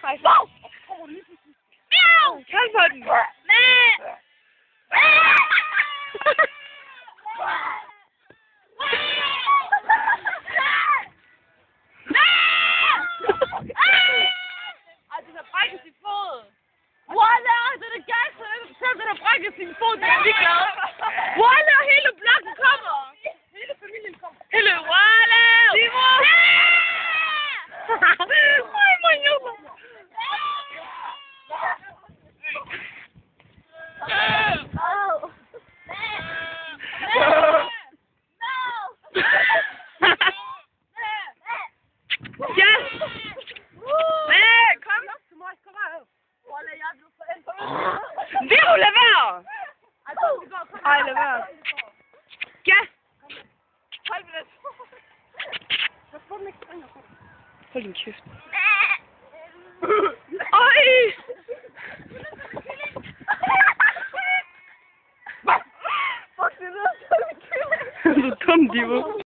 faktisk. Wow! Kald på den! Ej, den har brækket sin fod! Walla! Den er gas, den har brækket sin fod, den er ligeglad! Walla! Hele blokken kommer! Hele familien kommer! Hele Walla! Timo! Ej, man jobber! Det er jo lad være! Ej, lad være. Gas! Hold med det. Hold din kæft. Ej! Fuck, det er så dum, Divo.